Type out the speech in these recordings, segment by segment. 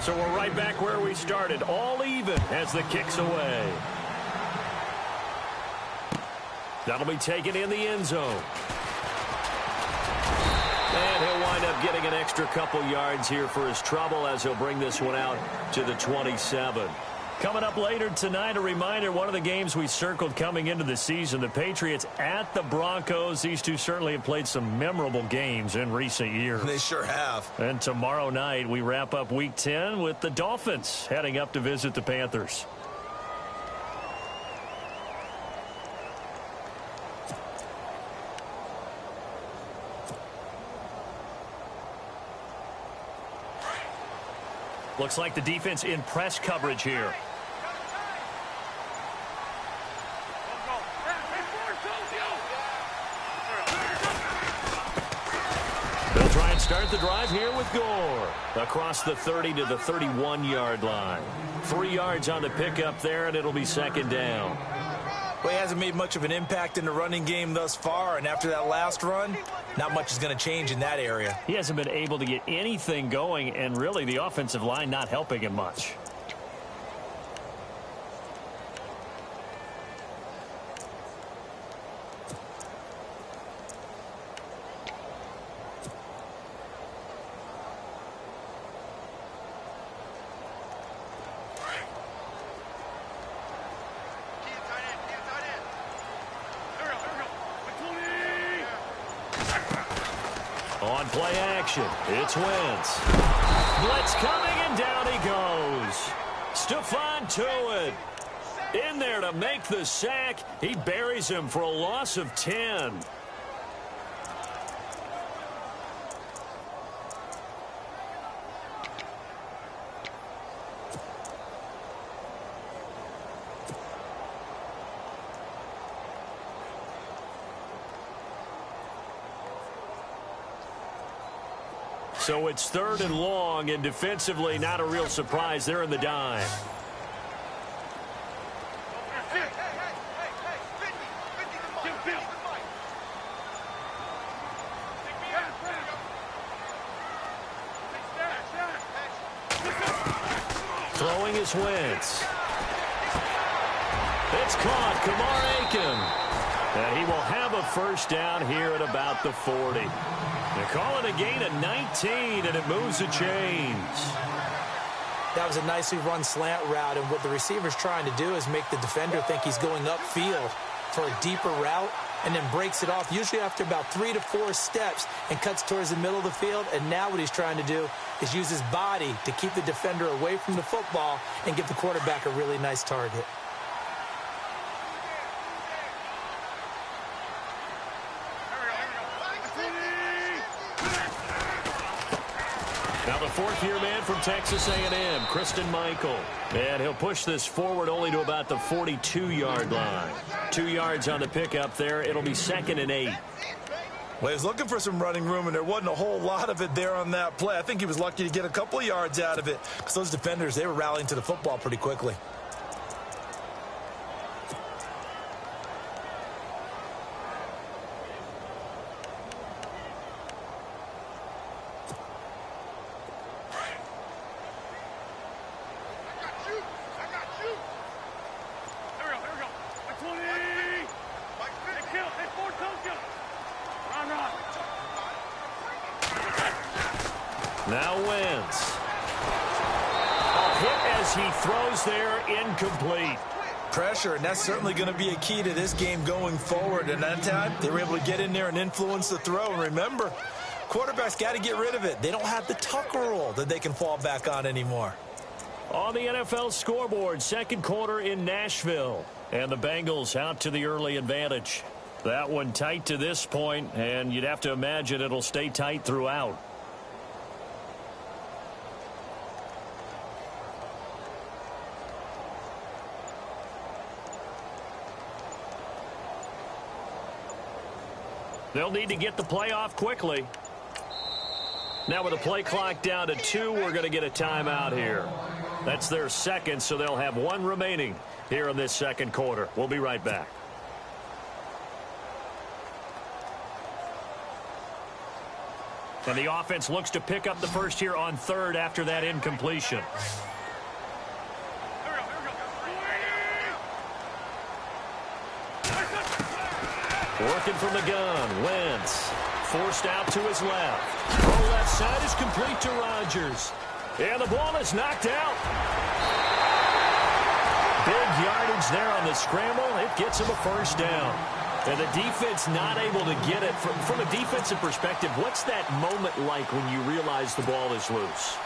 So we're right back where we started, all even as the kick's away. That'll be taken in the end zone. And he'll wind up getting an extra couple yards here for his trouble as he'll bring this one out to the 27. Coming up later tonight, a reminder, one of the games we circled coming into the season, the Patriots at the Broncos. These two certainly have played some memorable games in recent years. They sure have. And tomorrow night, we wrap up Week 10 with the Dolphins heading up to visit the Panthers. Looks like the defense in press coverage here. They'll try and start the drive here with Gore. Across the 30 to the 31-yard line. 3 yards on the pickup there, and it'll be second down. Well, he hasn't made much of an impact in the running game thus far, and after that last run, not much is going to change in that area. He hasn't been able to get anything going, and really the offensive line not helping him much. On play action, it's Wentz. Blitz coming, and down he goes. Stephon Tuitt in there to make the sack. He buries him for a loss of 10. So it's third and long, and defensively not a real surprise. They're in the dime. Throwing is Wentz. It's caught. Kamar Aiken. And he will have a first down here at about the 40. They call it a gain of 19, and it moves the chains. That was a nicely run slant route, and what the receiver's trying to do is make the defender think he's going upfield for a deeper route, and then breaks it off, usually after about 3 to 4 steps, and cuts towards the middle of the field. And now what he's trying to do is use his body to keep the defender away from the football and give the quarterback a really nice target. Now the fourth-year man from Texas A&M, Christine Michael. And he'll push this forward only to about the 42-yard line. 2 yards on the pickup there. It'll be second and 8. Well, he was looking for some running room, and there wasn't a whole lot of it there on that play. I think he was lucky to get a couple of yards out of it, because those defenders, they were rallying to the football pretty quickly. Now Wentz. A hit as he throws there, incomplete. Pressure, and that's certainly going to be a key to this game going forward. And that time, they were able to get in there and influence the throw. And remember, quarterbacks got to get rid of it. They don't have the tuck rule that they can fall back on anymore. On the NFL scoreboard, second quarter in Nashville. And the Bengals out to the early advantage. That one tight to this point, and you'd have to imagine it'll stay tight throughout. They'll need to get the play off quickly. Now with the play clock down to 2, we're going to get a timeout here. That's their second, so they'll have 1 remaining here in this second quarter. We'll be right back. And the offense looks to pick up the first here on third after that incompletion. Working from the gun, Wentz. Forced out to his left. Throw left side is complete to Rodgers. And the ball is knocked out. Big yardage there on the scramble. It gets him a first down. And the defense not able to get it. From a defensive perspective, what's that moment like when you realize the ball is loose?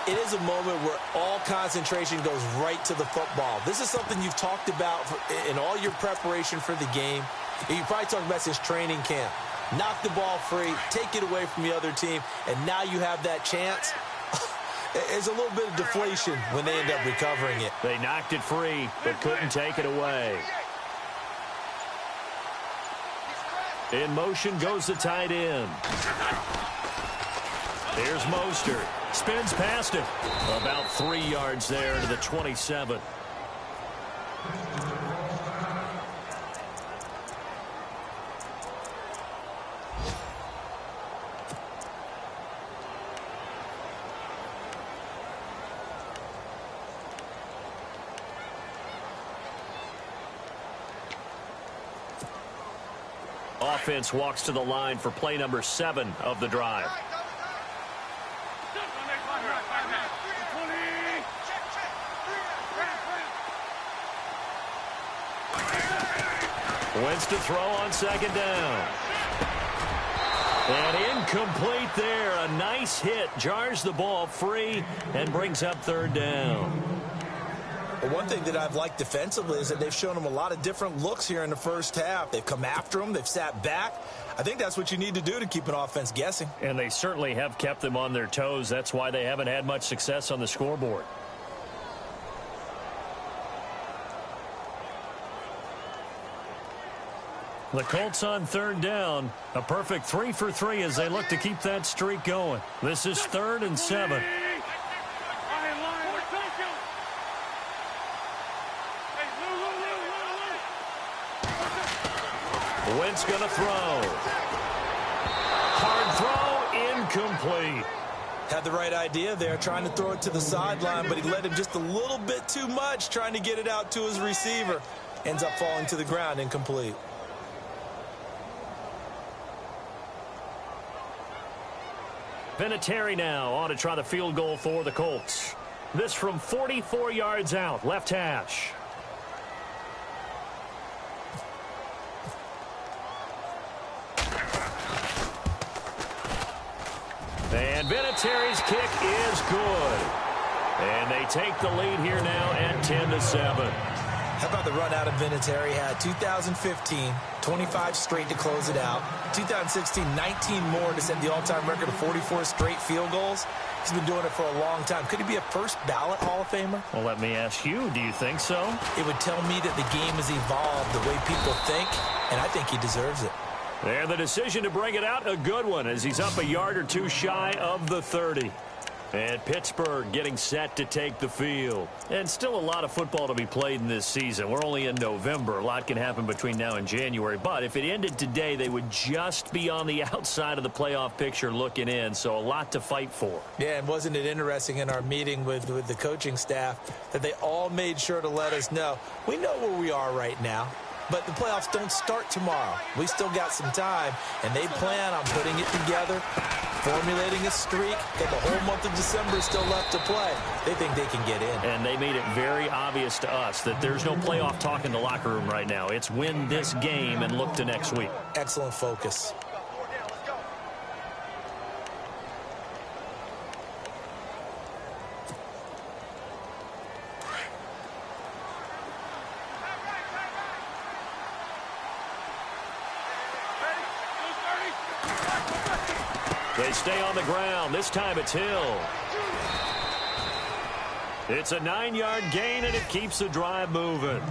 It is a moment where all concentration goes right to the football. This is something you've talked about in all your preparation for the game. You probably talked about since training camp. Knock the ball free, take it away from the other team, and now you have that chance. There's a little bit of deflation when they end up recovering it. They knocked it free, but couldn't take it away. In motion goes the tight end. Here's Mostert. Spins past him. About 3 yards there to the 27. Offense walks to the line for play number 7 of the drive. Wentz to throw on second down. And incomplete there. A nice hit. Jars the ball free and brings up third down. Well, one thing that I've liked defensively is that they've shown them a lot of different looks here in the first half. They've come after them. They've sat back. I think that's what you need to do to keep an offense guessing. And they certainly have kept them on their toes. That's why they haven't had much success on the scoreboard. The Colts on third down. A perfect 3 for 3 as they look to keep that streak going. This is 3rd and 7. Wentz going to throw. Hard throw, incomplete. Had the right idea there, trying to throw it to the sideline, but he let him just a little bit too much, trying to get it out to his receiver. Ends up falling to the ground, incomplete. Vinatieri now on to try the field goal for the Colts. This from 44 yards out, left hash. And Vinatieri's kick is good. And they take the lead here now at 10-7. How about the run out of Vinatieri had? 2015, 25 straight to close it out. 2016, 19 more to set the all-time record of 44 straight field goals. He's been doing it for a long time. Could he be a first ballot Hall of Famer? Well, let me ask you, do you think so? It would tell me that the game has evolved the way people think, and I think he deserves it. And the decision to bring it out, a good one, as he's up a yard or two shy of the 30. And Pittsburgh getting set to take the field. And still a lot of football to be played in this season. We're only in November. A lot can happen between now and January. But if it ended today, they would just be on the outside of the playoff picture looking in. So a lot to fight for. Yeah, and wasn't it interesting in our meeting with the coaching staff that they all made sure to let us know, we know where we are right now. But the playoffs don't start tomorrow. We still got some time, and they plan on putting it together, formulating a streak, that the whole month of December is still left to play. They think they can get in. And they made it very obvious to us that there's no playoff talk in the locker room right now. It's win this game and look to next week. Excellent focus. They stay on the ground. This time it's Hill. It's a 9-yard gain, and it keeps the drive moving.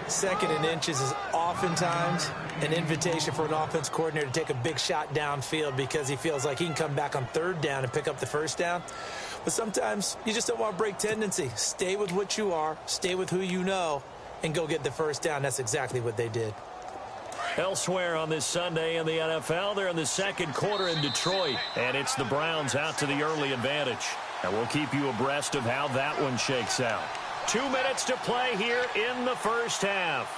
2nd and inches is oftentimes an invitation for an offense coordinator to take a big shot downfield because he feels like he can come back on 3rd down and pick up the first down. But sometimes you just don't want to break tendency. Stay with what you are, stay with who you know, and go get the first down. That's exactly what they did. Elsewhere on this Sunday in the NFL, they're in the second quarter in Detroit, and it's the Browns out to the early advantage. And we'll keep you abreast of how that one shakes out. 2 minutes to play here in the first half.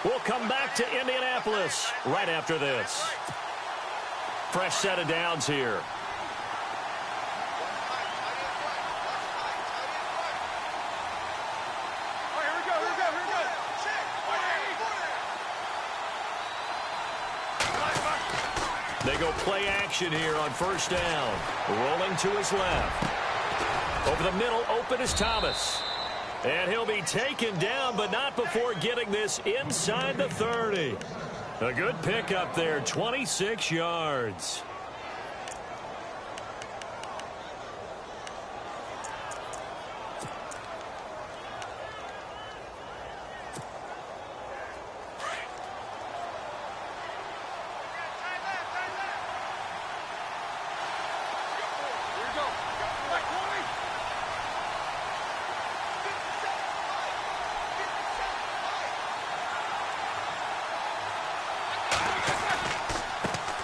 We'll come back to Indianapolis right after this. Fresh set of downs here. They go play action here on first down. Rolling to his left. Over the middle, open is Thomas. And he'll be taken down, but not before getting this inside the 30. A good pickup there, 26 yards.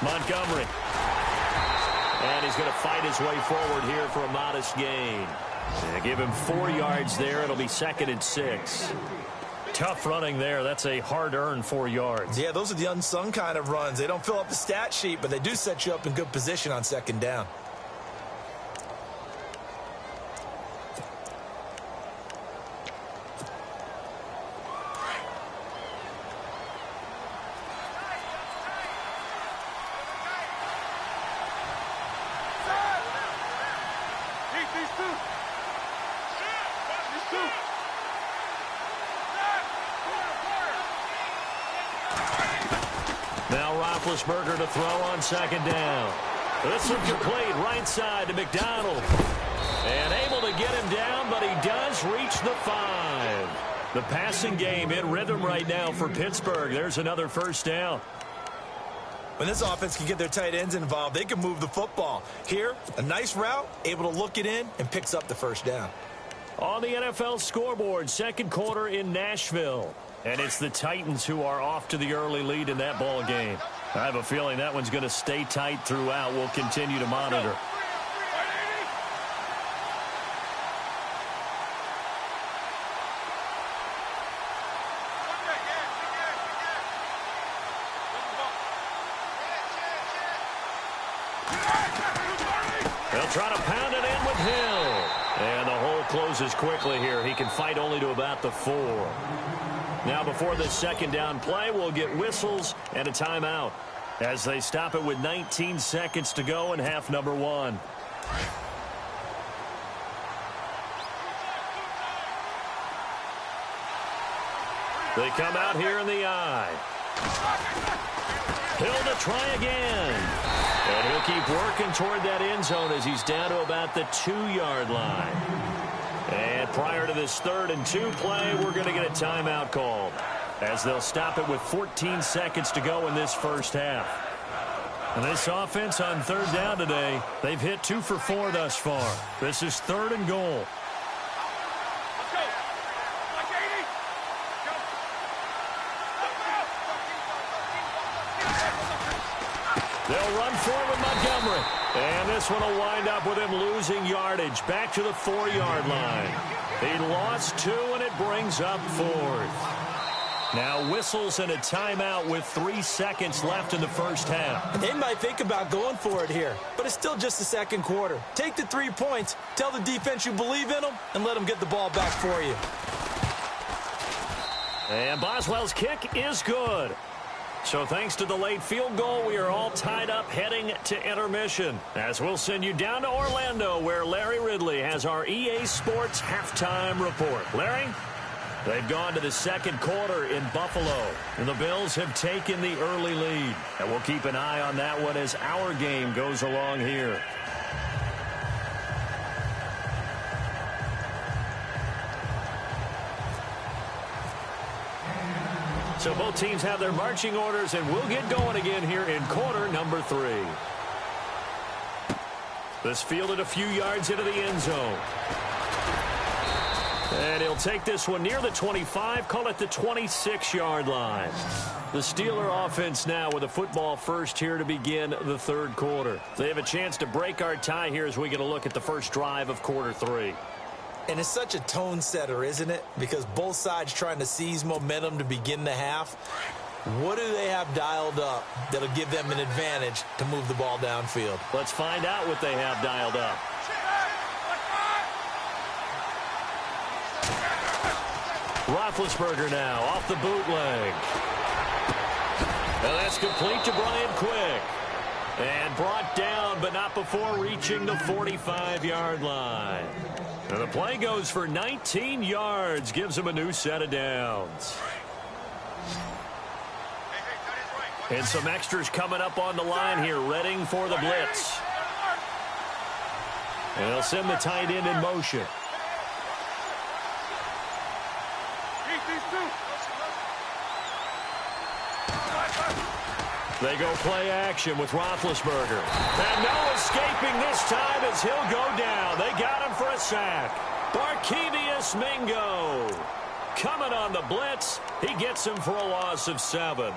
Montgomery. And he's going to fight his way forward here for a modest gain. And give him 4 yards there. It'll be 2nd and 6. Tough running there. That's a hard-earned 4 yards. Yeah, those are the unsung kind of runs. They don't fill up the stat sheet, but they do set you up in good position on 2nd down. Now Roethlisberger to throw on 2nd down. This one's complete right side to McDonald. And able to get him down, but he does reach the 5. The passing game in rhythm right now for Pittsburgh. There's another first down. When this offense can get their tight ends involved, they can move the football. Here, a nice route, able to look it in, and picks up the first down. On the NFL scoreboard, second quarter in Nashville. And it's the Titans who are off to the early lead in that ball game. I have a feeling that one's going to stay tight throughout. We'll continue to monitor. They'll try to pound it in with Hill. And the hole closes quickly here. He can fight only to about the 4. Now before this 2nd down play, we'll get whistles and a timeout as they stop it with 19 seconds to go in half number 1. They come out here in the eye. Hill to try again. And he'll keep working toward that end zone as he's down to about the 2-yard line. And prior to this 3rd and 2 play, we're going to get a timeout called as they'll stop it with 14 seconds to go in this first half. And this offense on 3rd down today, they've hit 2 for 4 thus far. This is 3rd and goal. They'll run forward Montgomery. And this one will wind up with him losing yardage back to the 4-yard line. He lost 2, and it brings up 4th. Now whistles and a timeout with 3 seconds left in the first half. They might think about going for it here, but it's still just the second quarter. Take the 3 points, tell the defense you believe in them, and let them get the ball back for you. And Boswell's kick is good. So thanks to the late field goal, we are all tied up heading to intermission. As we'll send you down to Orlando, where Larry Ridley has our EA Sports halftime report. Larry? They've gone to the second quarter in Buffalo, and the Bills have taken the early lead. And we'll keep an eye on that one as our game goes along here. So both teams have their marching orders, and we'll get going again here in quarter number 3. This fielded a few yards into the end zone. And he'll take this one near the 25, call it the 26-yard line. The Steeler offense now with a football first here to begin the third quarter. They have a chance to break our tie here as we get a look at the first drive of quarter three. And it's such a tone setter, isn't it? Because both sides trying to seize momentum to begin the half. What do they have dialed up that'll give them an advantage to move the ball downfield? Let's find out what they have dialed up. Roethlisberger now off the bootleg. And that's complete to Brian Quick. And brought down, but not before reaching the 45-yard line. And the play goes for 19 yards, gives him a new set of downs. And some extras coming up on the line here, readying for the blitz. And they'll send the tight end in motion. They go play action with Roethlisberger. And no escaping this time as he'll go down. They got him for a sack. Barkevious Mingo coming on the blitz. He gets him for a loss of 7.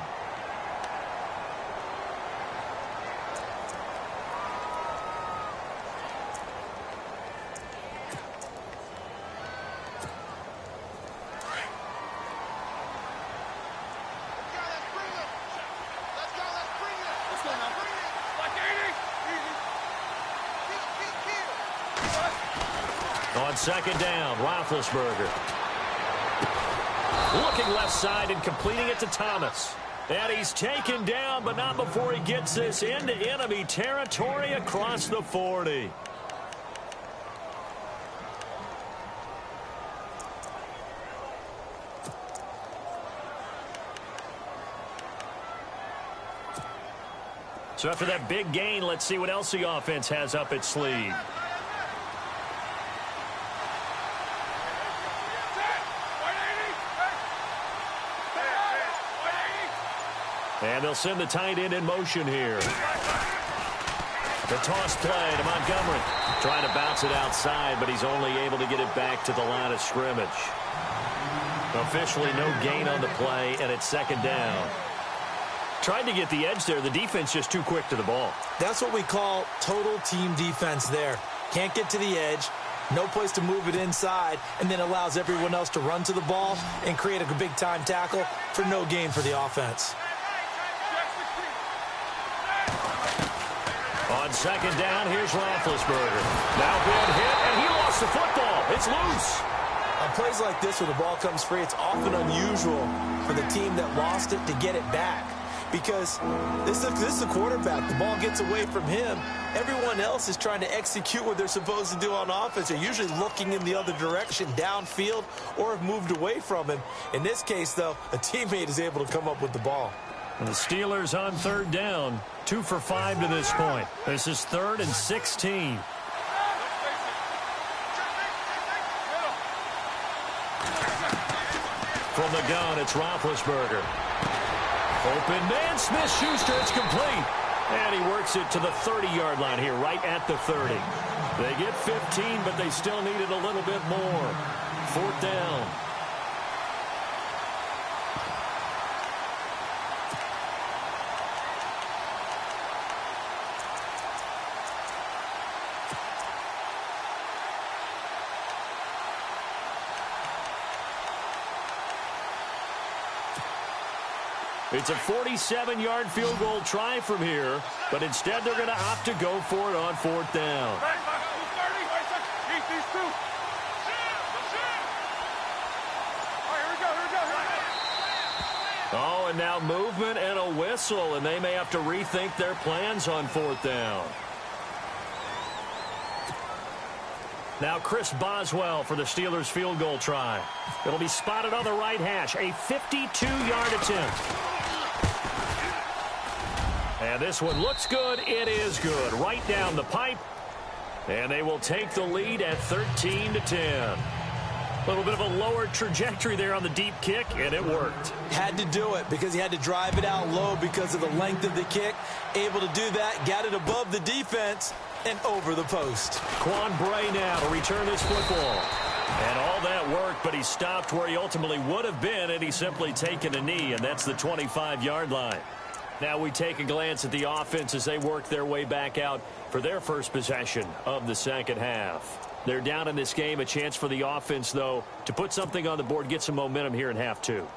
On second down, Roethlisberger. Looking left side and completing it to Thomas. And he's taken down, but not before he gets this into enemy territory across the 40. So after that big gain, let's see what else the offense has up its sleeve. And they'll send the tight end in motion here. The toss play to Montgomery. Trying to bounce it outside, but he's only able to get it back to the line of scrimmage. Officially no gain on the play, and it's second down. Tried to get the edge there. The defense just too quick to the ball. That's what we call total team defense there. Can't get to the edge. No place to move it inside, and then allows everyone else to run to the ball and create a big-time tackle for no gain for the offense. On second down, here's Roethlisberger. Now being hit, and he lost the football. It's loose. On plays like this where the ball comes free, it's often unusual for the team that lost it to get it back. Because this is the quarterback. The ball gets away from him. Everyone else is trying to execute what they're supposed to do on offense. They're usually looking in the other direction, downfield, or have moved away from him. In this case, though, a teammate is able to come up with the ball. And the Steelers on third down, 2 for 5 to this point. This is 3rd and 16. From the gun, it's Roethlisberger. Open man, Smith-Schuster, it's complete. And he works it to the 30-yard line here, right at the 30. They get 15, but they still needed a little bit more. 4th down. It's a 47-yard field goal try from here, but instead they're going to opt to go for it on 4th down. Oh, and now movement and a whistle, and they may have to rethink their plans on 4th down. Now Chris Boswell for the Steelers field goal try. It'll be spotted on the right hash, a 52-yard attempt. And this one looks good. It is good. Right down the pipe. And they will take the lead at 13-10. A little bit of a lower trajectory there on the deep kick, and it worked. Had to do it because he had to drive it out low because of the length of the kick. Able to do that, got it above the defense and over the post. Quan Bray now to return this football. And all that worked, but he stopped where he ultimately would have been had he simply taken a knee, and that's the 25-yard line. Now we take a glance at the offense as they work their way back out for their first possession of the second half. They're down in this game. A chance for the offense, though, to put something on the board, get some momentum here in half two.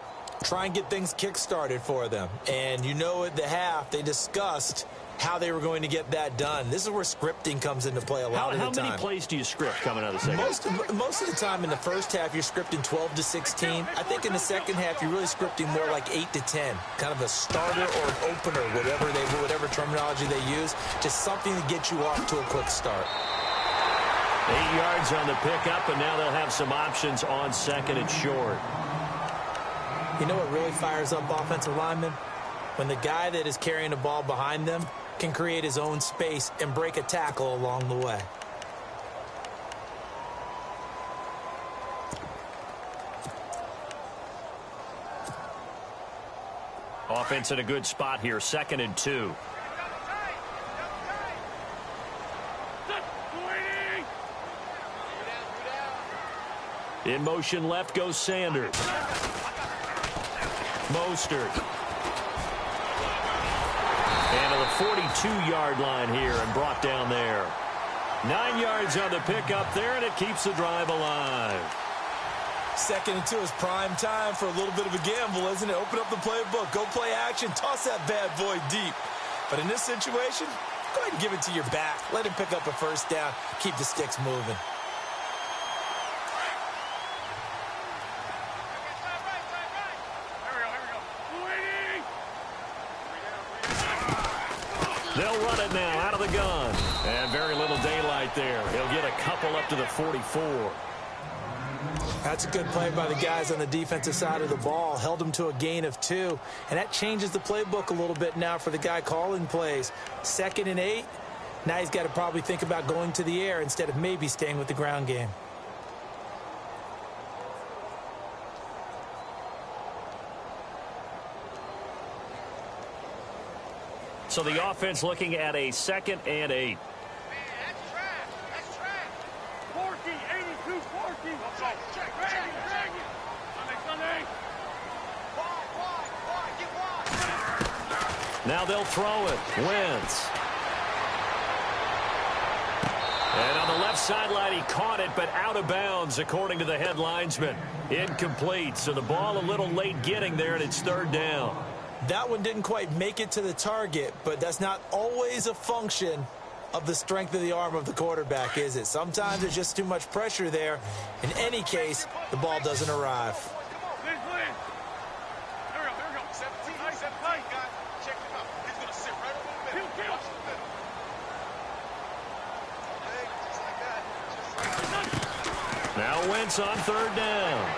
Try and get things kick-started for them. And you know at the half they discussed how they were going to get that done. This is where scripting comes into play a lot of the time. How many plays do you script coming out of the second half? Most of the time in the first half, you're scripting 12 to 16. I think in the second half, you're really scripting more like 8 to 10. Kind of a starter or an opener, whatever terminology they use. Just something to get you off to a quick start. 8 yards on the pickup, and now they'll have some options on second and short. You know what really fires up offensive linemen? When the guy that is carrying the ball behind them can create his own space and break a tackle along the way. Offense in a good spot here, 2nd and 2. In motion left goes Sanders. Mostert. And to the 42-yard line here and brought down there. 9 yards on the pickup there, and it keeps the drive alive. 2nd and 2 is prime time for a little bit of a gamble, isn't it? Open up the playbook, go play action, toss that bad boy deep. But in this situation, go ahead and give it to your back. Let him pick up a first down, keep the sticks moving. They'll run it now out of the gun. And very little daylight there. He'll get a couple up to the 44. That's a good play by the guys on the defensive side of the ball. Held them to a gain of 2. And that changes the playbook a little bit now for the guy calling plays. 2nd and 8. Now he's got to probably think about going to the air instead of maybe staying with the ground game. So the offense looking at a 2nd and 8. That's trash. 40, 82, 40. Drag it. Sunday. Wide, get wide. Now they'll throw it. Wentz. And on the left sideline, he caught it, but out of bounds, according to the head linesman. Incomplete, so the ball a little late getting there, and it's 3rd down. That one didn't quite make it to the target, but that's not always a function of the strength of the arm of the quarterback, is it? Sometimes there's just too much pressure there. In any case, the ball doesn't arrive. Here we go. 17, guy. Check him out. He's going to sit right over the middle. Watch the middle. Just like that. Now Wentz on 3rd down.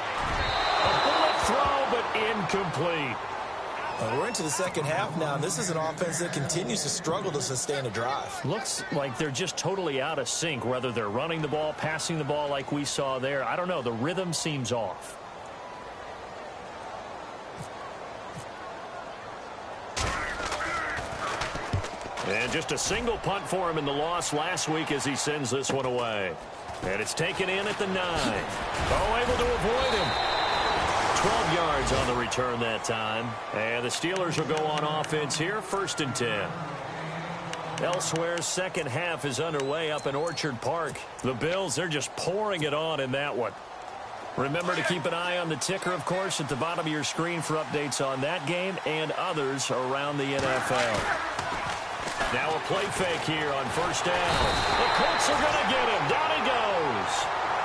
A bullet throw, but incomplete. We're into the second half now, and this is an offense that continues to struggle to sustain a drive. Looks like they're just totally out of sync, whether they're running the ball, passing the ball like we saw there. I don't know. The rhythm seems off. And just a single punt for him in the loss last week as he sends this one away. And it's taken in at the 9. Oh, able to avoid him. 12 yards on the return that time. And the Steelers will go on offense here, 1st and 10. Elsewhere, second half is underway up in Orchard Park. The Bills, they're just pouring it on in that one. Remember to keep an eye on the ticker, of course, at the bottom of your screen for updates on that game and others around the NFL. Now a play fake here on 1st down. The Colts are going to get him. Down he goes.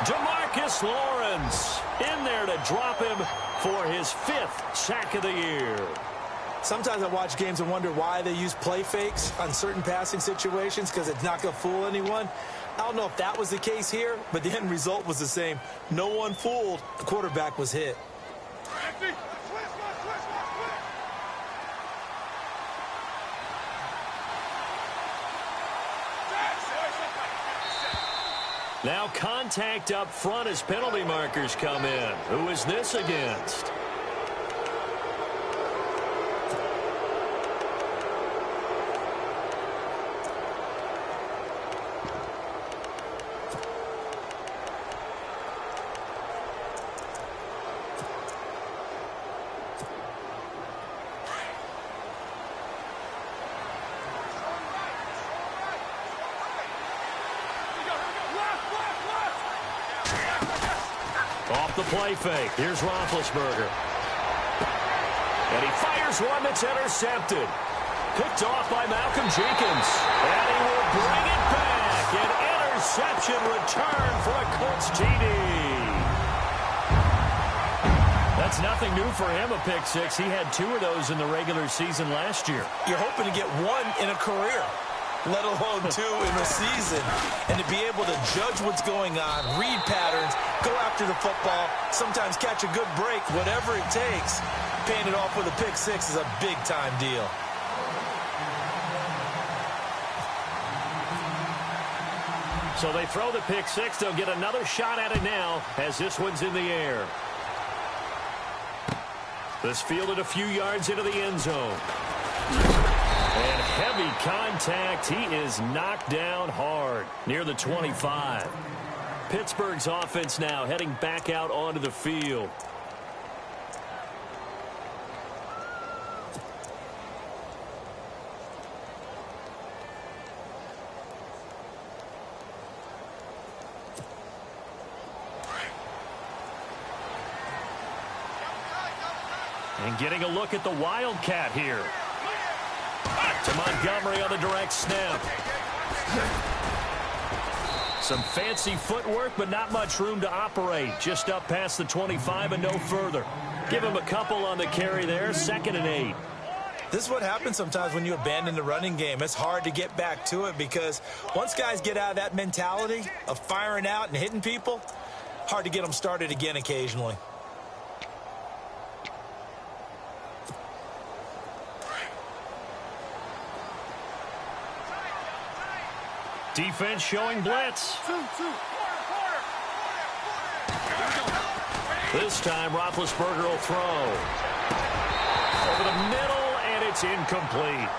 DeMarcus Lawrence in there to drop him for his 5th sack of the year. Sometimes I watch games and wonder why they use play fakes on certain passing situations, because it's not going to fool anyone. I don't know if that was the case here, but the end result was the same. No one fooled. The quarterback was hit. Now contact up front as penalty markers come in. Who is this against? Off the play fake. Here's Roethlisberger. And he fires one that's intercepted. Picked off by Malcolm Jenkins. And he will bring it back. An interception return for a Colts TD. That's nothing new for him, a pick six. He had 2 of those in the regular season last year. You're hoping to get 1 in a career, let alone 2 in a season. And to be able to judge what's going on, read patterns, go after the football, sometimes catch a good break, whatever it takes, paying it off with a pick six is a big-time deal. So they throw the pick six. They'll get another shot at it now as this one's in the air. This fielded a few yards into the end zone. And heavy contact. He is knocked down hard near the 25. Pittsburgh's offense now heading back out onto the field. And getting a look at the Wildcat here. To Montgomery on the direct snap. Some fancy footwork, but not much room to operate. Just up past the 25 and no further. Give him a couple on the carry there. 2nd and 8. This is what happens sometimes when you abandon the running game. It's hard to get back to it because once guys get out of that mentality of firing out and hitting people, hard to get them started again occasionally. Defense showing blitz. This time, Roethlisberger will throw. Over the middle, and it's incomplete.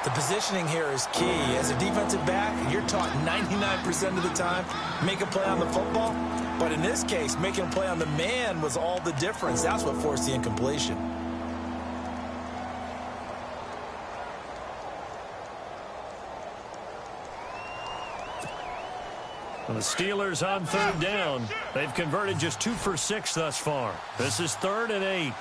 The positioning here is key. As a defensive back, you're taught 99% of the time, make a play on the football. But in this case, making a play on the man was all the difference. That's what forced the incompletion. The Steelers on 3rd down. They've converted just 2 for 6 thus far. This is 3rd and 8.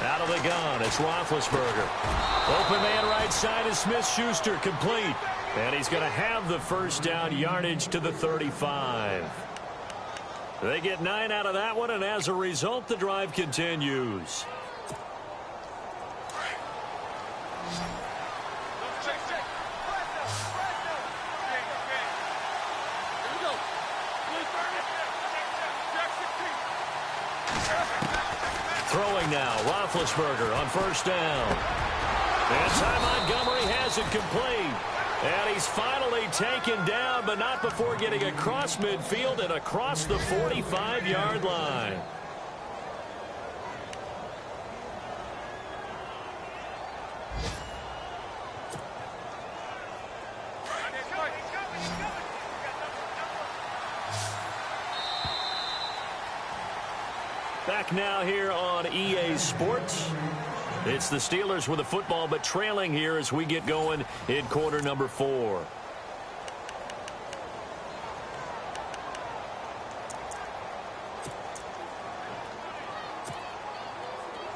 Out of the gun, it's Roethlisberger. Open man right side is Smith-Schuster, complete. And he's going to have the first down, yardage to the 35. They get 9 out of that one, and as a result, the drive continues. Throwing now, Roethlisberger on 1st down. And Ty Montgomery has it complete. And he's finally taken down, but not before getting across midfield and across the 45-yard line. Back now here on EA Sports. It's the Steelers with the football, but trailing here as we get going in quarter number 4.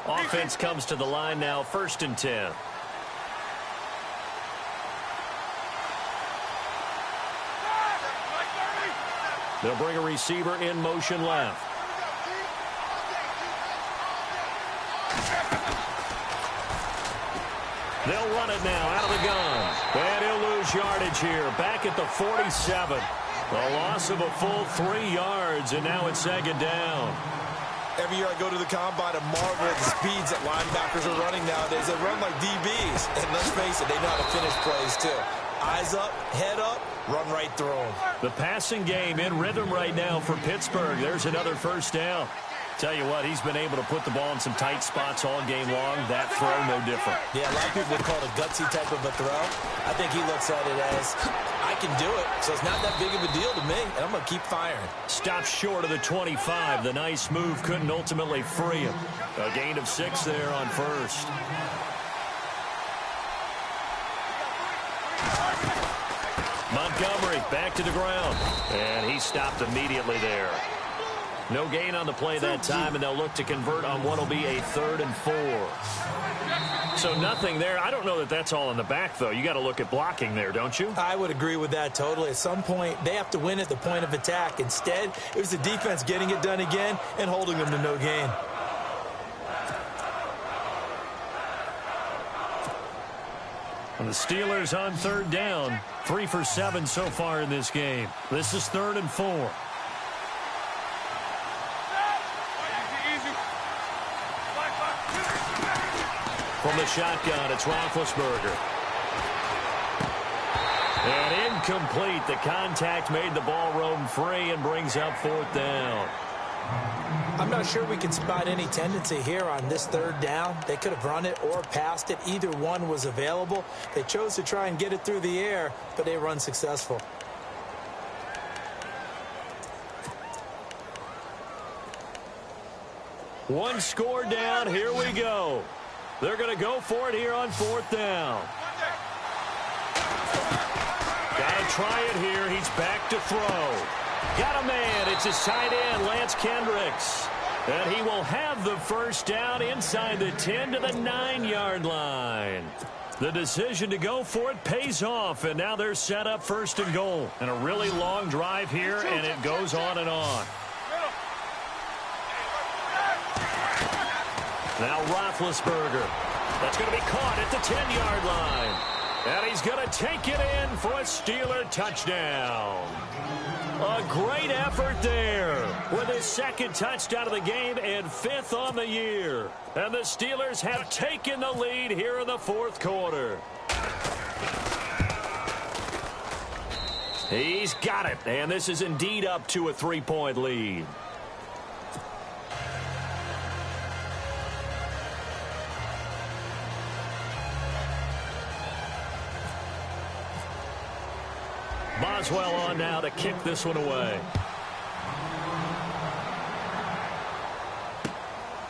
Offense comes to the line now, 1st and 10. They'll bring a receiver in motion left. They'll run it now out of the gun. And he'll lose yardage here. Back at the 47. A loss of a full 3 yards, and now it's 2nd down. Every year I go to the combine and marvel at the speeds that linebackers are running nowadays. They run like DBs. And let's face it, they know how to finish plays too. Eyes up, head up, run right through them. The passing game in rhythm right now for Pittsburgh. There's another 1st down. Tell you what, he's been able to put the ball in some tight spots all game long. That throw, no different. Yeah, a lot of people would call it a gutsy type of a throw. I think he looks at it as, I can do it, so it's not that big of a deal to me, and I'm going to keep firing. Stopped short of the 25. The nice move couldn't ultimately free him. A gain of 6 there on first. Montgomery back to the ground. And he stopped immediately there. No gain on the play that time, and they'll look to convert on what will be a 3rd and 4. So nothing there. I don't know that that's all in the back, though. You got to look at blocking there, don't you? I would agree with that totally. At some point, they have to win at the point of attack. Instead, it was the defense getting it done again and holding them to no gain. And the Steelers on 3rd down. 3 for 7 so far in this game. This is 3rd and 4. From the shotgun, it's Roethlisberger. And incomplete. The contact made the ball roam free and brings up 4th down. I'm not sure we can spot any tendency here on this 3rd down. They could have run it or passed it. Either one was available. They chose to try and get it through the air, but they were unsuccessful. One score down. Here we go. They're going to go for it here on 4th down. Got to try it here. He's back to throw. Got a man. It's his tight end, Lance Kendricks. And he will have the first down inside the 10 to the 9-yard line. The decision to go for it pays off, and now they're set up 1st and goal. And a really long drive here, and it goes on and on. Now Roethlisberger. That's going to be caught at the 10-yard line. And he's going to take it in for a Steeler touchdown. A great effort there with his 2nd touchdown of the game and 5th on the year. And the Steelers have taken the lead here in the 4th quarter. He's got it, and this is indeed up to a 3-point lead. Boswell on now to kick this one away.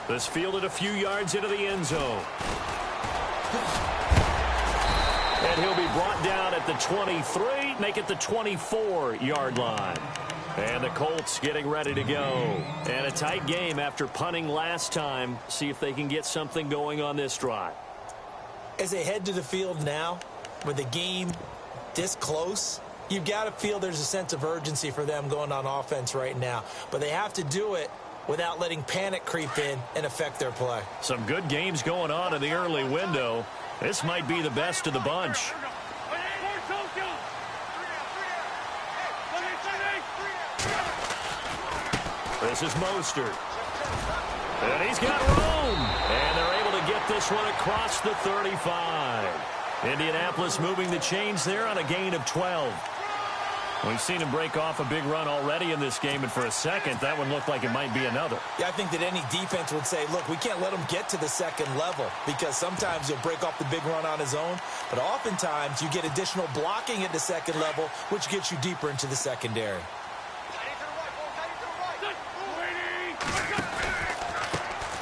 This fielded a few yards into the end zone. And he'll be brought down at the 23, make it the 24-yard line. And the Colts getting ready to go. And a tight game after punting last time. See if they can get something going on this drive. As they head to the field now, with the game this close, you've got to feel there's a sense of urgency for them going on offense right now. But they have to do it without letting panic creep in and affect their play. Some good games going on in the early window. This might be the best of the bunch. This is Mostert. And he's got room. And they're able to get this one across the 35. Indianapolis moving the chains there on a gain of 12. We've seen him break off a big run already in this game, and for a second, that one looked like it might be another. Yeah, I think that any defense would say, look, we can't let him get to the 2nd level, because sometimes he'll break off the big run on his own, but oftentimes you get additional blocking at the 2nd level, which gets you deeper into the secondary.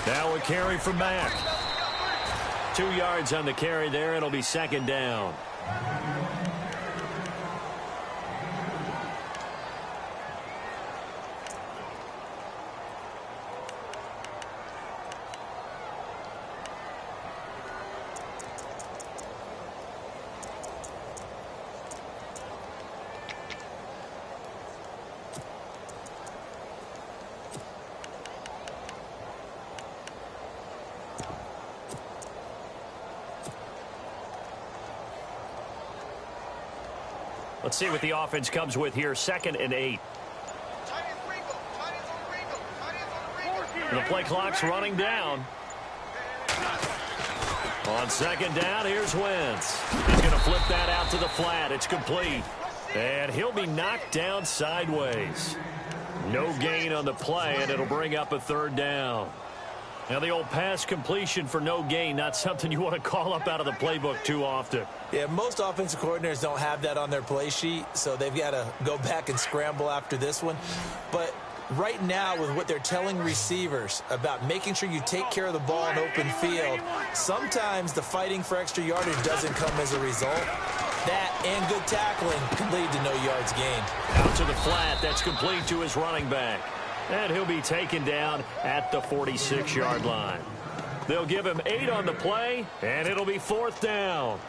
Now a carry from Mack. 2 yards on the carry there. It'll be 2nd down. Let's see what the offense comes with here. 2nd and 8. The play clock's running down. On 2nd down, here's Wentz. He's going to flip that out to the flat. It's complete. And he'll be knocked down sideways. No gain on the play, and it'll bring up a third down. Now, the old pass completion for no gain, not something you want to call up out of the playbook too often. Yeah, most offensive coordinators don't have that on their play sheet, so they've got to go back and scramble after this one. But right now, with what they're telling receivers about making sure you take care of the ball in open field, sometimes the fighting for extra yardage doesn't come as a result. That and good tackling can lead to no yards gained. Out to the flat. That's complete to his running back. And he'll be taken down at the 46-yard line. They'll give him 8 on the play, and it'll be 4th down.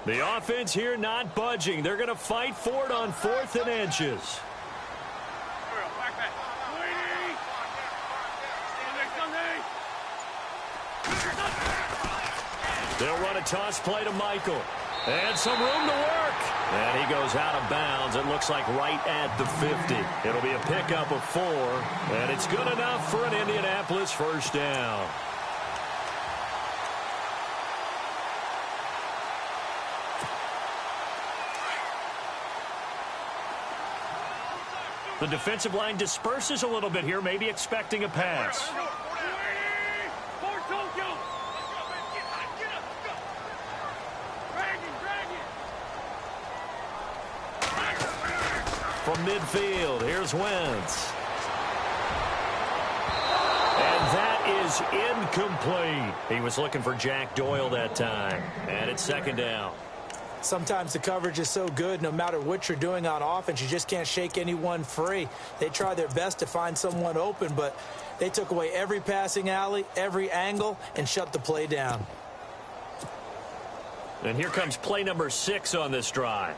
The offense here not budging. They're going to fight for it on 4th and inches. They'll run a toss play to Michael. And some room to work. And he goes out of bounds. It looks like right at the 50. It'll be a pickup of 4. And it's good enough for an Indianapolis first down. The defensive line disperses a little bit here, maybe expecting a pass. From midfield, here's Wentz. And that is incomplete. He was looking for Jack Doyle that time. And it's 2nd down. Sometimes the coverage is so good, no matter what you're doing on offense, you just can't shake anyone free. They try their best to find someone open, but they took away every passing alley, every angle, and shut the play down. And here comes play number 6 on this drive.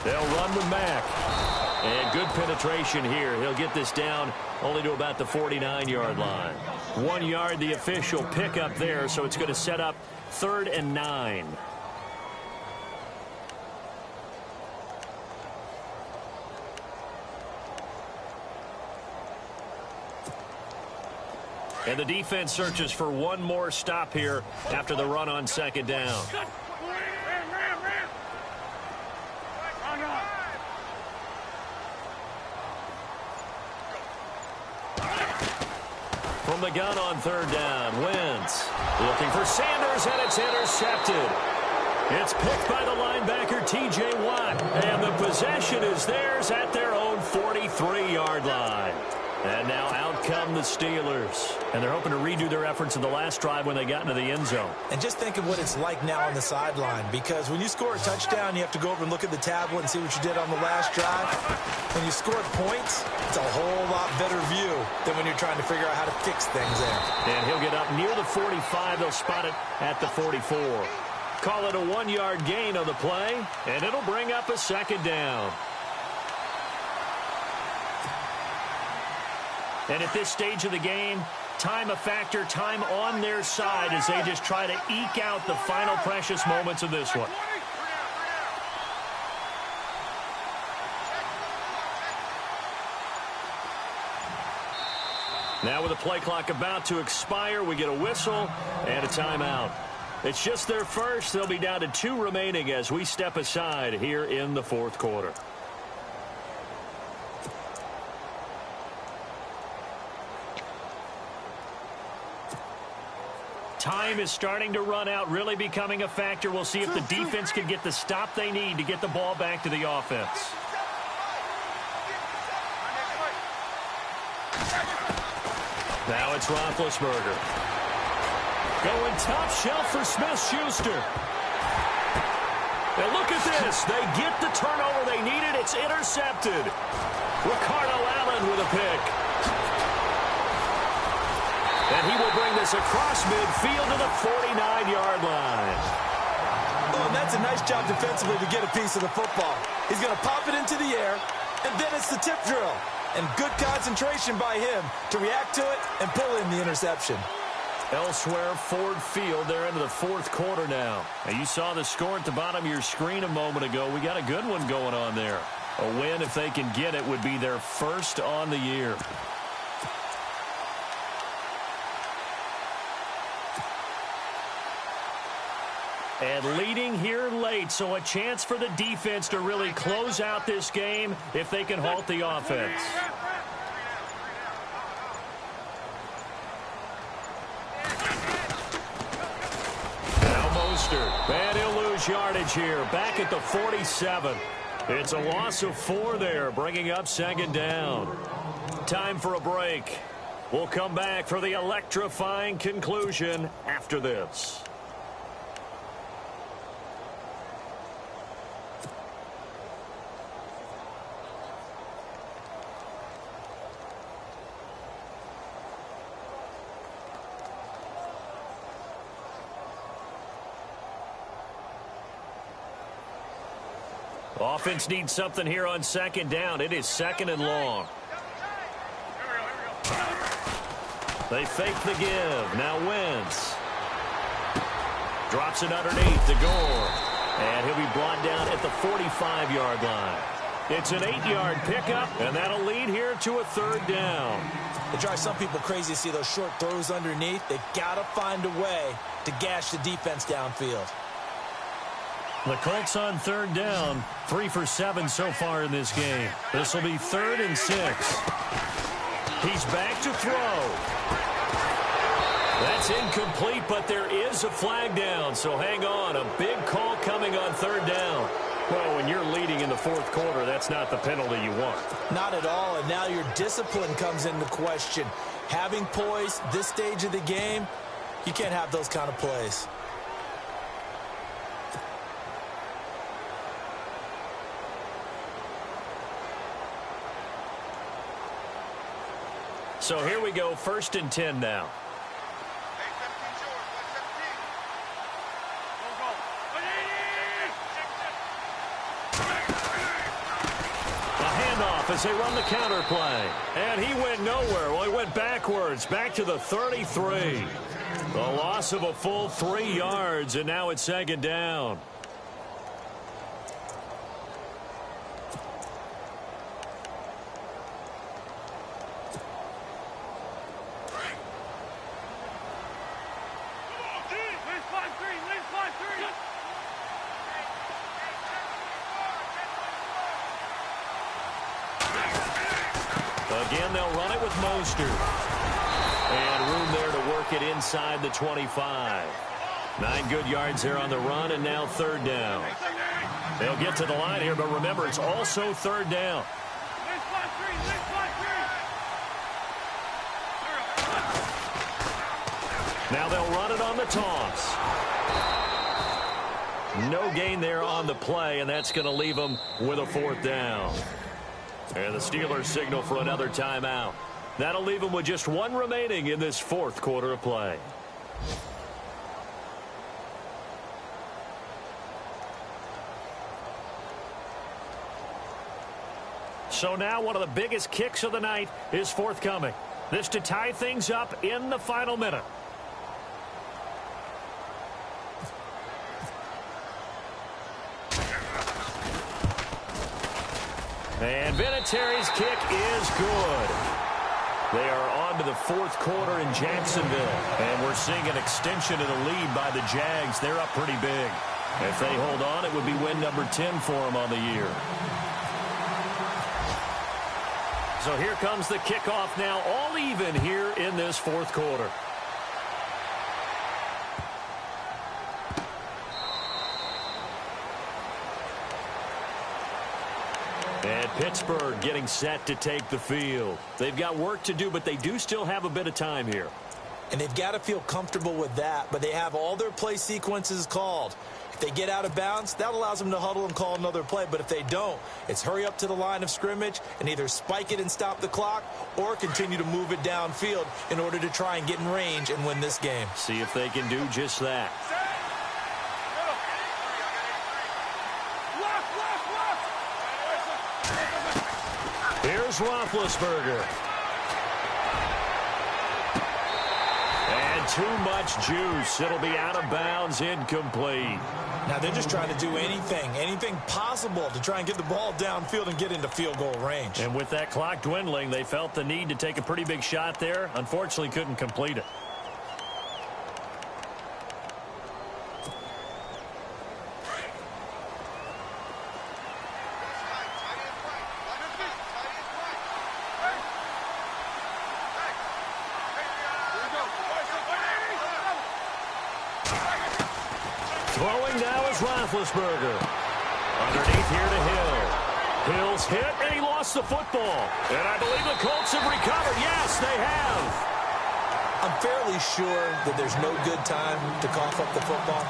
They'll run with Mack. And good penetration here. He'll get this down only to about the 49-yard line. 1 yard, the official pickup there, so it's going to set up 3rd and 9. And the defense searches for one more stop here after the run on 2nd down. From the gun on 3rd down, Wentz looking for Sanders, and it's intercepted. It's picked by the linebacker, T.J. Watt, and the possession is theirs at their own 43-yard line. And now out come the Steelers. And they're hoping to redo their efforts in the last drive when they got into the end zone. And just think of what it's like now on the sideline, because when you score a touchdown, you have to go over and look at the tablet and see what you did on the last drive. When you score points, it's a whole lot better view than when you're trying to figure out how to fix things there. And he'll get up near the 45. They'll spot it at the 44. Call it a 1-yard gain on the play, and it'll bring up a 2nd down. And at this stage of the game, time a factor, time on their side as they just try to eke out the final precious moments of this one. Now with the play clock about to expire, we get a whistle and a timeout. It's just their first. They'll be down to 2 remaining as we step aside here in the 4th quarter. Time is starting to run out, really becoming a factor. We'll see if the defense can get the stop they need to get the ball back to the offense. Now it's Roethlisberger. Going top shelf for Smith-Schuster. And look at this. They get the turnover they needed. It's intercepted. Ricardo Allen with a pick. And he will bring this across midfield to the 49-yard line. Oh, and that's a nice job defensively to get a piece of the football. He's going to pop it into the air, and then it's the tip drill. And good concentration by him to react to it and pull in the interception. Elsewhere, Ford Field, they're into the fourth quarter now. And you saw the score at the bottom of your screen a moment ago. We got a good one going on there. A win, if they can get it, would be their first on the year. And leading here late, so a chance for the defense to really close out this game if they can halt the offense. And he'll lose yardage here. Back at the 47. It's a loss of 4 there, bringing up second down. Time for a break. We'll come back for the electrifying conclusion after this. Offense needs something here on second down. It is second and long. They fake the give. Now Wentz drops it underneath to Gore. And he'll be brought down at the 45-yard line. It's an 8-yard pickup, and that'll lead here to a third down. It drives some people crazy to see those short throws underneath. They've got to find a way to gash the defense downfield. The Colts on third down, 3 for 7 so far in this game. This will be 3rd and 6. He's back to throw. That's incomplete, but there is a flag down, so hang on. A big call coming on third down. Well, when you're leading in the fourth quarter, that's not the penalty you want. Not at all, and now your discipline comes into question. Having poise this stage of the game, you can't have those kind of plays. So here we go, 1st and 10 now. A handoff as they run the counter play. And he went nowhere. Well, he went backwards, back to the 33. The loss of a full 3 yards, and now it's second down. Again, they'll run it with Mostert. And room there to work it inside the 25. 9 good yards there on the run, and now third down. They'll get to the line here, but remember, it's also third down. Now they'll run it on the toss. No gain there on the play, and that's going to leave them with a 4th down. And the Steelers signal for another timeout. That'll leave them with just 1 remaining in this fourth quarter of play. So now one of the biggest kicks of the night is forthcoming. This to tie things up in the final minute. And Vinatieri's kick is good. They are on to the fourth quarter in Jacksonville. And we're seeing an extension of the lead by the Jags. They're up pretty big. If they hold on, it would be win number 10 for them on the year. So here comes the kickoff now, all even here in this fourth quarter. And Pittsburgh getting set to take the field. They've got work to do, but they do still have a bit of time here. And they've got to feel comfortable with that, but they have all their play sequences called. If they get out of bounds, that allows them to huddle and call another play. But if they don't, it's hurry up to the line of scrimmage and either spike it and stop the clock or continue to move it downfield in order to try and get in range and win this game. See if they can do just that. Here's Roethlisberger. And too much juice. It'll be out of bounds, incomplete. Now they're just trying to do anything possible to try and get the ball downfield and get into field goal range. And with that clock dwindling, they felt the need to take a pretty big shot there. Unfortunately, couldn't complete it. Throwing now is Roethlisberger. Underneath here to Hill. Hill's hit, and he lost the football. And I believe the Colts have recovered. Yes, they have. I'm fairly sure that there's no good time to cough up the football.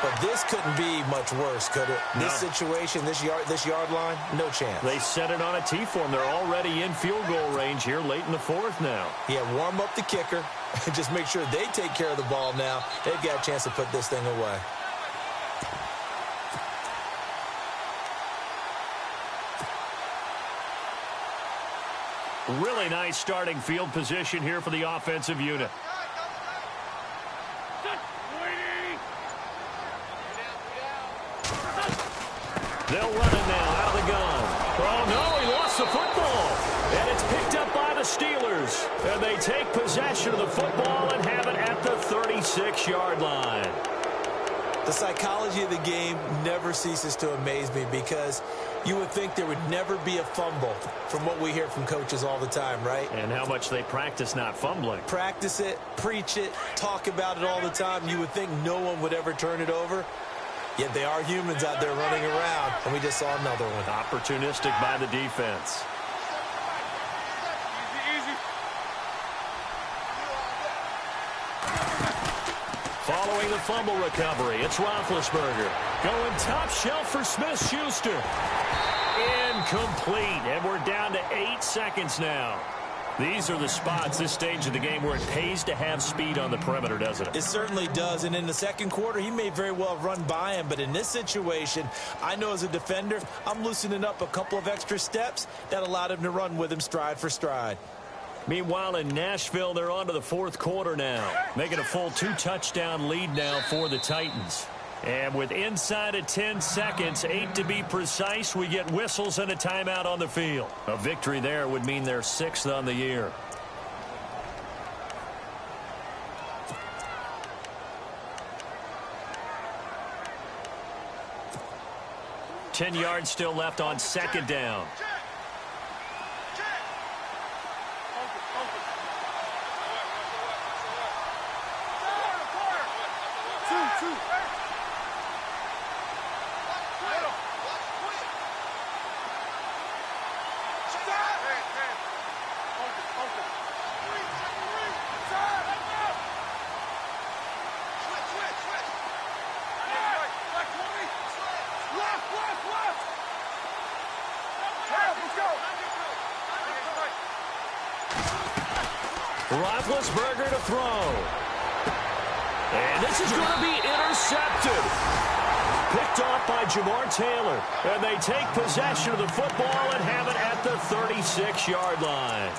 But this couldn't be much worse, could it? No. This situation, this yard line, no chance. They set it on a T-form. They're already in field goal range here late in the fourth now. Yeah, warm up the kicker. Just make sure they take care of the ball now. They've got a chance to put this thing away. Really nice starting field position here for the offensive unit. They'll run it now out of the gun. Oh, no, he lost the football. And it's picked up by the Steelers. And they take possession of the football and have it at the 36-yard line. The psychology of the game never ceases to amaze me because you would think there would never be a fumble from what we hear from coaches all the time, right? And how much they practice not fumbling. Practice it, preach it, talk about it all the time. You would think no one would ever turn it over. Yet they are humans out there running around, and we just saw another one. Opportunistic by the defense. Following the fumble recovery, it's Roethlisberger. Going top shelf for Smith-Schuster. Incomplete, and we're down to 8 seconds now. These are the spots, this stage of the game, where it pays to have speed on the perimeter, doesn't it? It certainly does, and in the second quarter, he may very well have run by him, but in this situation, I know as a defender, I'm loosening up a couple of extra steps that allowed him to run with him stride for stride. Meanwhile, in Nashville, they're on to the fourth quarter now, making a full 2-touchdown lead now for the Titans. And with inside of 10 seconds, 8 to be precise, we get whistles and a timeout on the field. A victory there would mean they're 6th on the year. Ten yards still left on second down. Roethlisberger to throw. And this is going to be intercepted. Picked off by Jamar Taylor. And they take possession of the football and have it at the 36-yard line.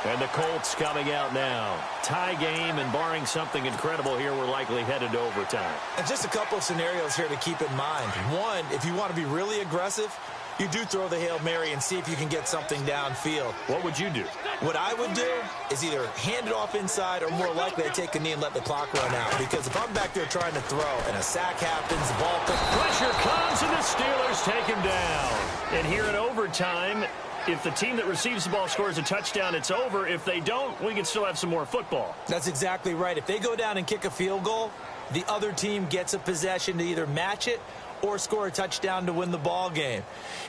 And the Colts coming out now. Tie game, and barring something incredible here, we're likely headed to overtime. And just a couple of scenarios here to keep in mind. One, if you want to be really aggressive, you do throw the Hail Mary and see if you can get something downfield. What would you do? What I would do is either hand it off inside or more likely I take a knee and let the clock run out. Because if I'm back there trying to throw and a sack happens, the ball comes. Pressure comes and the Steelers take him down. And here in overtime, if the team that receives the ball scores a touchdown, it's over. If they don't, we can still have some more football. That's exactly right. If they go down and kick a field goal, the other team gets a possession to either match it or score a touchdown to win the ball game.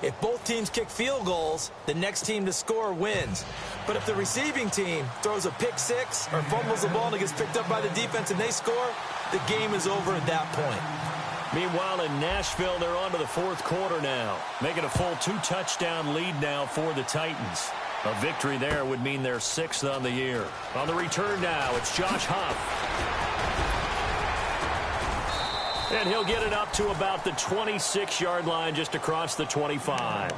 If both teams kick field goals, the next team to score wins. But if the receiving team throws a pick six or fumbles the ball and it gets picked up by the defense and they score, the game is over at that point. Meanwhile, in Nashville, they're on to the fourth quarter now, making a full 2-touchdown lead now for the Titans. A victory there would mean they're 6th on the year. On the return now, it's Josh Huff. And he'll get it up to about the 26-yard line, just across the 25.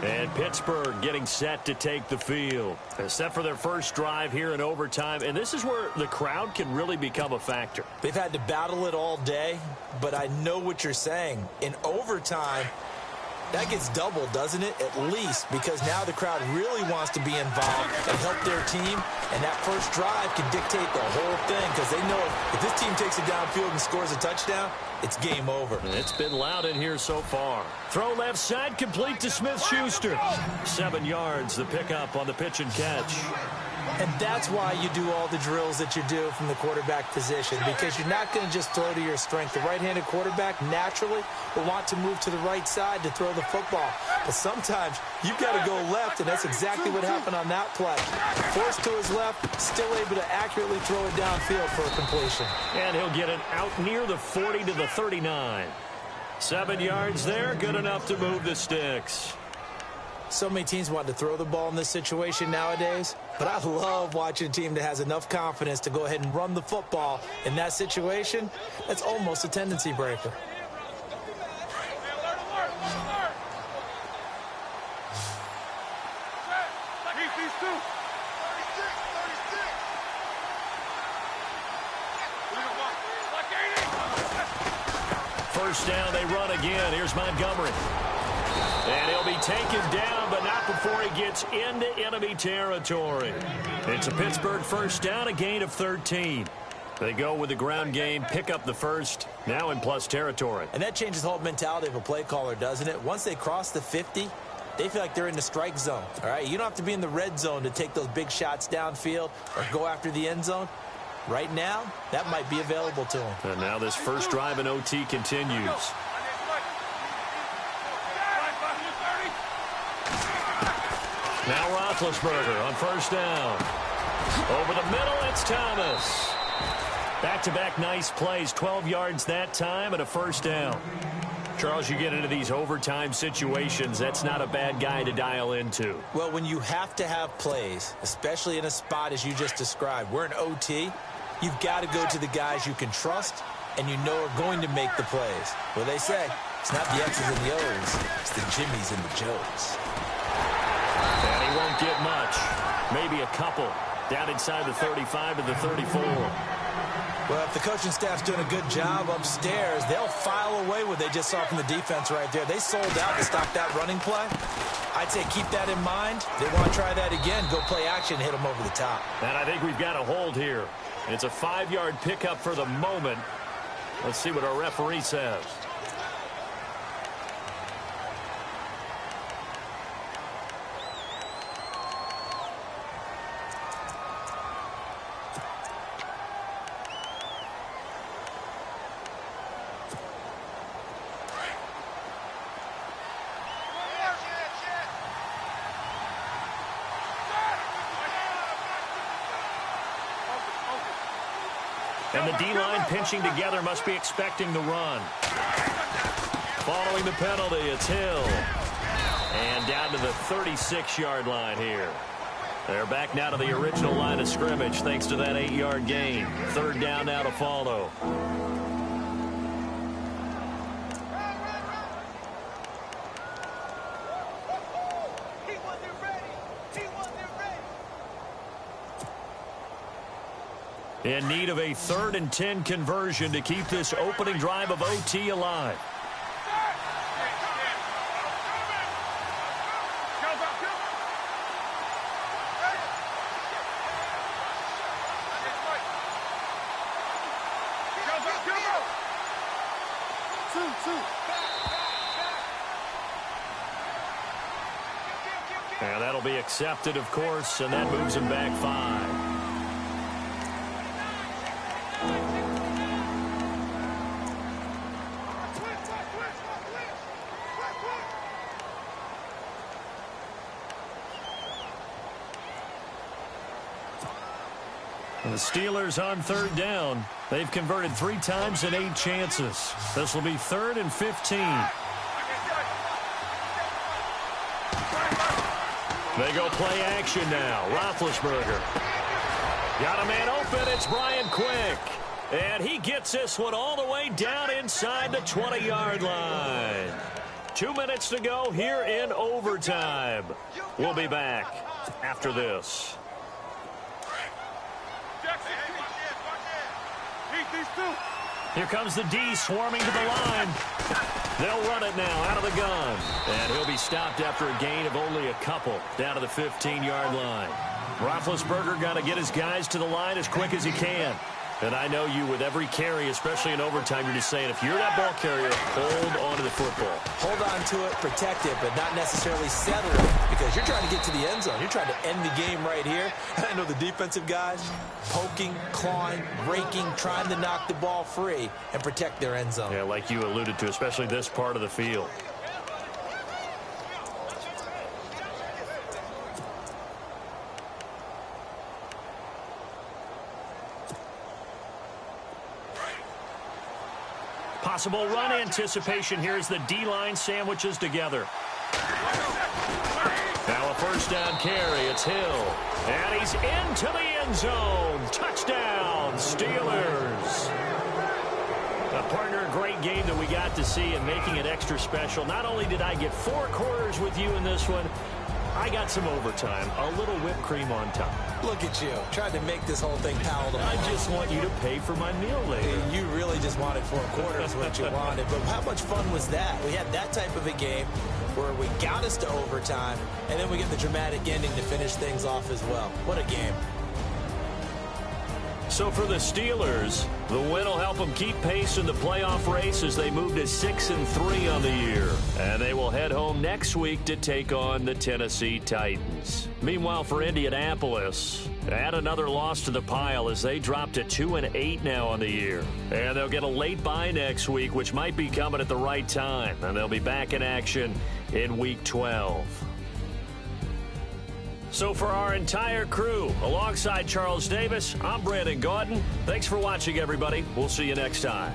And Pittsburgh getting set to take the field. They're set for their first drive here in overtime. And this is where the crowd can really become a factor. They've had to battle it all day, but I know what you're saying. In overtime, that gets doubled, doesn't it? At least, because now the crowd really wants to be involved and help their team. And that first drive can dictate the whole thing because they know if this team takes it downfield and scores a touchdown, it's game over. It's been loud in here so far. Throw left side, complete to Smith-Schuster. 7 yards, the pickup on the pitch and catch. And that's why you do all the drills that you do from the quarterback position, because you're not going to just throw to your strength. The right-handed quarterback naturally will want to move to the right side to throw the football. But sometimes you've got to go left, and that's exactly what happened on that play. Forced to his left, still able to accurately throw it downfield for a completion. And he'll get it out near the 40 to the 39. 7 yards there, good enough to move the sticks. So many teams want to throw the ball in this situation nowadays, but I love watching a team that has enough confidence to go ahead and run the football. In that situation, that's almost a tendency breaker. First down, they run again. Here's Montgomery. And he'll be taken down, but not before he gets into enemy territory. It's a Pittsburgh first down, a gain of 13. They go with the ground game, pick up the first, now in plus territory. And that changes the whole mentality of a play caller, doesn't it? Once they cross the 50, they feel like they're in the strike zone. All right, you don't have to be in the red zone to take those big shots downfield or go after the end zone. Right now, that might be available to them. And now this first drive in OT continues. Now Roethlisberger on first down. Over the middle, it's Thomas. Back-to-back nice plays, 12 yards that time and a first down. Charles, you get into these overtime situations, that's not a bad guy to dial into. Well, when you have to have plays, especially in a spot as you just described, we're in OT, you've got to go to the guys you can trust and you know are going to make the plays. Well, they say, it's not the X's and the O's, it's the Jimmies and the Joes. And he won't get much. Maybe a couple. Down inside the 35 to the 34. Well, if the coaching staff's doing a good job upstairs, they'll file away what they just saw from the defense right there. They sold out to stop that running play. I'd say keep that in mind. They want to try that again. Go play action, hit them over the top. And I think we've got a hold here. It's a 5-yard pickup for the moment. Let's see what our referee says. And the D-line pinching together must be expecting the run. Following the penalty, it's Hill. And down to the 36-yard line here. They're back now to the original line of scrimmage thanks to that 8-yard gain. Third down now to follow. In need of a 3rd and 10 conversion to keep this opening drive of OT alive. And that'll be accepted, of course, and that moves him back 5. The Steelers on 3rd down. They've converted 3 times in 8 chances. This will be 3rd and 15. They go play action now. Roethlisberger. Got a man open. It's Brian Quick. And he gets this one all the way down inside the 20-yard line. 2 minutes to go here in overtime. We'll be back after this. Here comes the D swarming to the line. They'll run it now out of the gun. And he'll be stopped after a gain of only a couple down to the 15-yard line. Roethlisberger got to get his guys to the line as quick as he can. And I know you, with every carry, especially in overtime, you're just saying, if you're that ball carrier, hold on to the football. Hold on to it, protect it, but not necessarily settle it, because you're trying to get to the end zone. You're trying to end the game right here. I know the defensive guys poking, clawing, raking, trying to knock the ball free and protect their end zone. Yeah, like you alluded to, especially this part of the field. Possible run anticipation here as the D-line sandwiches together. Now a first down carry. It's Hill. And he's into the end zone. Touchdown, Steelers. Partner, a great game that we got to see and making it extra special. Not only did I get 4 quarters with you in this one, I got some overtime, a little whipped cream on top. Look at you, trying to make this whole thing palatable. I just want you to pay for my meal later. You really just wanted 4 quarters what you wanted, but how much fun was that? We had that type of a game where we got us to overtime, and then we get the dramatic ending to finish things off as well. What a game. So for the Steelers, the win will help them keep pace in the playoff race as they move to 6-3 on the year. And they will head home next week to take on the Tennessee Titans. Meanwhile, for Indianapolis, add another loss to the pile as they drop to 2-8 now on the year. And they'll get a late bye next week, which might be coming at the right time. And they'll be back in action in Week 12. So for our entire crew, alongside Charles Davis, I'm Brandon Gaudin. Thanks for watching, everybody. We'll see you next time.